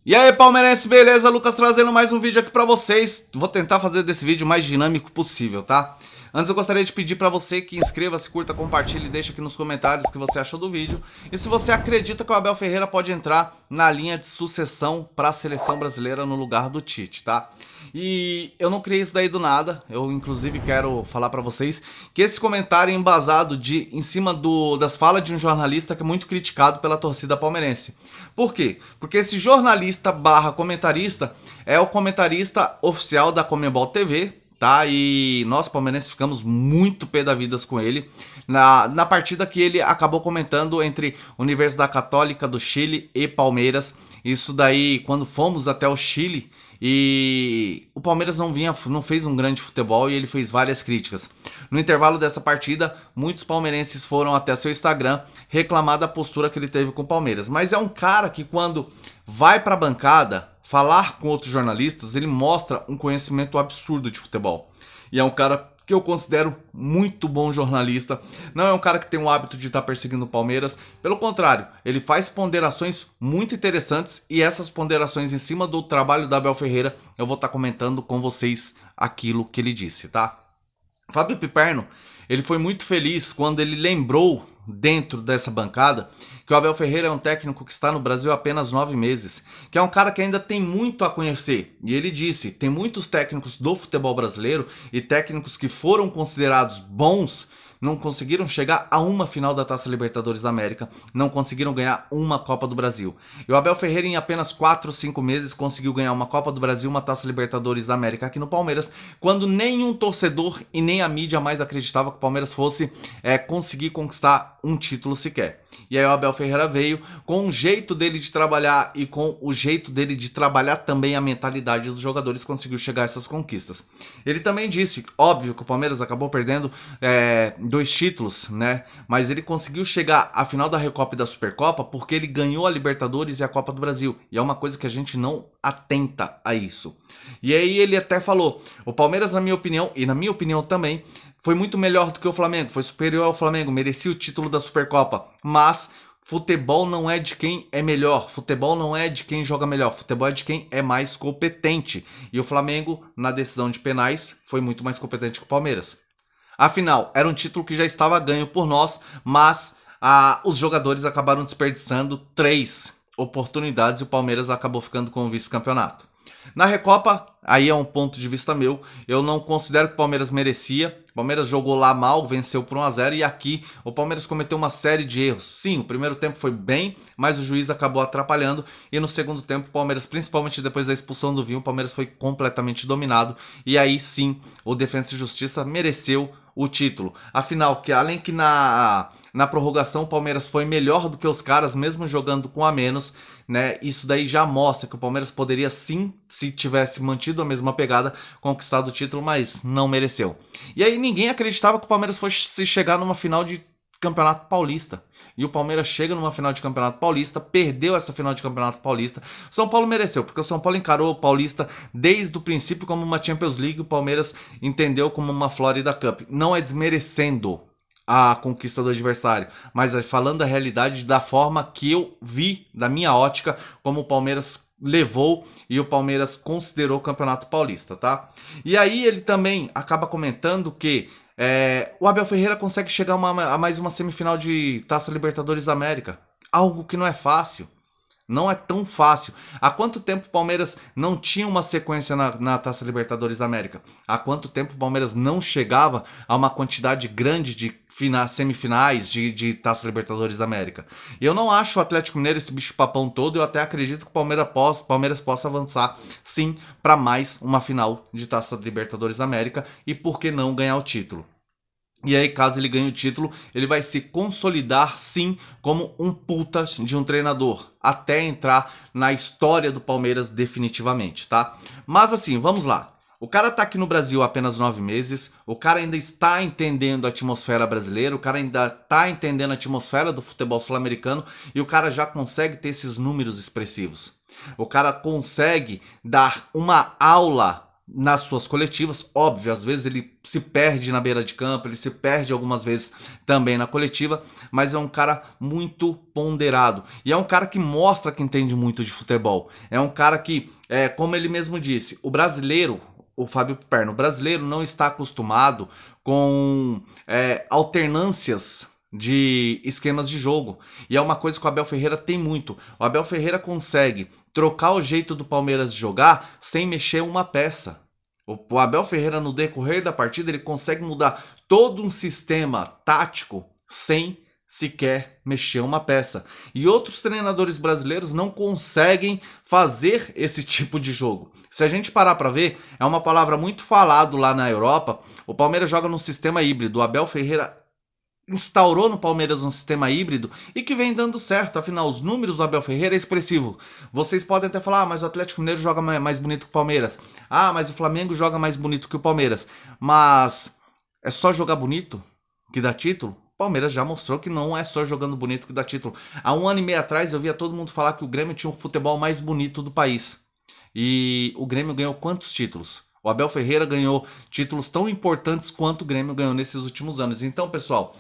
E aí, palmeirense, beleza? Lucas trazendo mais um vídeo aqui pra vocês. Vou tentar fazer desse vídeo o mais dinâmico possível, tá? Antes eu gostaria de pedir pra você que inscreva-se, curta, compartilhe e deixe aqui nos comentários o que você achou do vídeo. E se você acredita que o Abel Ferreira pode entrar na linha de sucessão para a seleção brasileira no lugar do Tite, tá? E eu não criei isso daí do nada. Eu inclusive quero falar pra vocês que esse comentário é embasado em cima das falas de um jornalista que é muito criticado pela torcida palmeirense. Por quê? Porque esse jornalista barra comentarista é o comentarista oficial da Conmebol TV, tá? E nós palmeirenses ficamos muito pé da vida com ele na partida que ele acabou comentando entre Universidade Católica do Chile e Palmeiras. Isso daí quando fomos até o Chile e o Palmeiras não fez um grande futebol e ele fez várias críticas. No intervalo dessa partida, muitos palmeirenses foram até seu Instagram reclamar da postura que ele teve com o Palmeiras. Mas é um cara que quando vai para a bancada falar com outros jornalistas, ele mostra um conhecimento absurdo de futebol. E é um cara que eu considero muito bom jornalista. Não é um cara que tem o hábito de estar perseguindo o Palmeiras. Pelo contrário, ele faz ponderações muito interessantes e essas ponderações em cima do trabalho da Abel Ferreira, eu vou estar comentando com vocês aquilo que ele disse, tá? Fábio Piperno, ele foi muito feliz quando ele lembrou dentro dessa bancada que o Abel Ferreira é um técnico que está no Brasil há apenas 9 meses, que é um cara que ainda tem muito a conhecer. E ele disse, tem muitos técnicos do futebol brasileiro e técnicos que foram considerados bons não conseguiram chegar a uma final da Taça Libertadores da América, não conseguiram ganhar uma Copa do Brasil. E o Abel Ferreira em apenas 4 ou 5 meses conseguiu ganhar uma Copa do Brasil, uma Taça Libertadores da América aqui no Palmeiras, quando nenhum torcedor e nem a mídia mais acreditava que o Palmeiras fosse conseguir conquistar um título sequer. E aí o Abel Ferreira veio com o jeito dele de trabalhar e com o jeito dele de trabalhar também a mentalidade dos jogadores, conseguiu chegar a essas conquistas. Ele também disse, óbvio que o Palmeiras acabou perdendo 2 títulos, né? Mas ele conseguiu chegar à final da Recopa e da Supercopa porque ele ganhou a Libertadores e a Copa do Brasil. E é uma coisa que a gente não atenta a isso. E aí ele até falou, o Palmeiras, na minha opinião, e na minha opinião também, foi muito melhor do que o Flamengo, foi superior ao Flamengo, merecia o título da Supercopa, mas futebol não é de quem é melhor, futebol não é de quem joga melhor, futebol é de quem é mais competente. E o Flamengo, na decisão de penais, foi muito mais competente que o Palmeiras. Afinal, era um título que já estava ganho por nós, mas os jogadores acabaram desperdiçando 3 oportunidades e o Palmeiras acabou ficando com o vice-campeonato. Na Recopa, aí é um ponto de vista meu, eu não considero que o Palmeiras merecia. O Palmeiras jogou lá mal, venceu por 1 a 0 e aqui o Palmeiras cometeu uma série de erros. Sim, o primeiro tempo foi bem, mas o juiz acabou atrapalhando e no segundo tempo o Palmeiras, principalmente depois da expulsão do Vinho, o Palmeiras foi completamente dominado e aí sim o Defensa e Justiça mereceu o título. Afinal, que além que na prorrogação o Palmeiras foi melhor do que os caras, mesmo jogando com a menos, né? Isso daí já mostra que o Palmeiras poderia sim, se tivesse mantido a mesma pegada, conquistar o título, mas não mereceu. E aí ninguém acreditava que o Palmeiras fosse chegar numa final de Campeonato Paulista. E o Palmeiras chega numa final de Campeonato Paulista, perdeu essa final de Campeonato Paulista. O São Paulo mereceu, porque o São Paulo encarou o Paulista desde o princípio como uma Champions League, o Palmeiras entendeu como uma Florida Cup. Não é desmerecendo a conquista do adversário, mas é falando a realidade da forma que eu vi, da minha ótica, como o Palmeiras levou e o Palmeiras considerou o Campeonato Paulista, tá? E aí ele também acaba comentando que o Abel Ferreira consegue chegar a mais uma semifinal de Taça Libertadores da América. Algo que não é fácil. Não é tão fácil. Há quanto tempo o Palmeiras não tinha uma sequência na Taça Libertadores da América? Há quanto tempo o Palmeiras não chegava a uma quantidade grande de semifinais de Taça Libertadores da América? E eu não acho o Atlético Mineiro esse bicho papão todo. Eu até acredito que o Palmeiras possa avançar sim para mais uma final de Taça Libertadores da América. E por que não ganhar o título? E aí, caso ele ganhe o título, ele vai se consolidar, sim, como um puta de um treinador, até entrar na história do Palmeiras definitivamente, tá? Mas assim, vamos lá. O cara tá aqui no Brasil há apenas 9 meses, o cara ainda está entendendo a atmosfera brasileira, o cara ainda tá entendendo a atmosfera do futebol sul-americano e o cara já consegue ter esses números expressivos. O cara consegue dar uma aula nas suas coletivas. Óbvio, às vezes ele se perde na beira de campo, ele se perde algumas vezes também na coletiva, mas é um cara muito ponderado e é um cara que mostra que entende muito de futebol. É um cara que, como ele mesmo disse, o brasileiro, o Fábio Perna, o brasileiro não está acostumado com alternâncias de esquemas de jogo. E é uma coisa que o Abel Ferreira tem muito. O Abel Ferreira consegue trocar o jeito do Palmeiras de jogar sem mexer uma peça. O Abel Ferreira, no decorrer da partida, ele consegue mudar todo um sistema tático sem sequer mexer uma peça. E outros treinadores brasileiros não conseguem fazer esse tipo de jogo. Se a gente parar para ver, é uma palavra muito falada lá na Europa. O Palmeiras joga num sistema híbrido. O Abel Ferreira instaurou no Palmeiras um sistema híbrido e que vem dando certo. Afinal, os números do Abel Ferreira é expressivo. Vocês podem até falar, mas o Atlético Mineiro joga mais bonito que o Palmeiras. Ah, mas o Flamengo joga mais bonito que o Palmeiras. Mas é só jogar bonito que dá título? O Palmeiras já mostrou que não é só jogando bonito que dá título. Há 1 ano e meio atrás eu via todo mundo falar que o Grêmio tinha o futebol mais bonito do país. E o Grêmio ganhou quantos títulos? O Abel Ferreira ganhou títulos tão importantes quanto o Grêmio ganhou nesses últimos anos. Então, pessoal,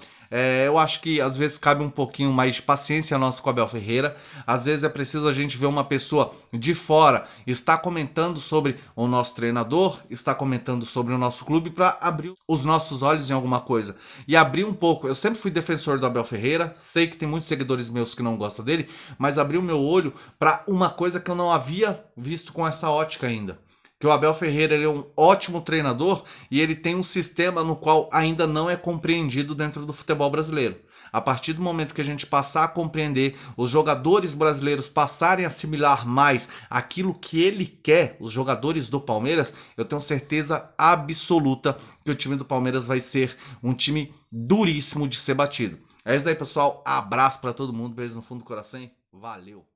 eu acho que às vezes cabe um pouquinho mais de paciência nossa com o Abel Ferreira. Às vezes é preciso a gente ver uma pessoa de fora estar comentando sobre o nosso treinador, estar comentando sobre o nosso clube para abrir os nossos olhos em alguma coisa. E abrir um pouco. Eu sempre fui defensor do Abel Ferreira, sei que tem muitos seguidores meus que não gostam dele, mas abrir o meu olho para uma coisa que eu não havia visto com essa ótica ainda. Que o Abel Ferreira ele é um ótimo treinador e ele tem um sistema no qual ainda não é compreendido dentro do futebol brasileiro. A partir do momento que a gente passar a compreender, os jogadores brasileiros passarem a assimilar mais aquilo que ele quer, os jogadores do Palmeiras, eu tenho certeza absoluta que o time do Palmeiras vai ser um time duríssimo de ser batido. É isso daí, pessoal. Abraço para todo mundo, beijo no fundo do coração. Valeu!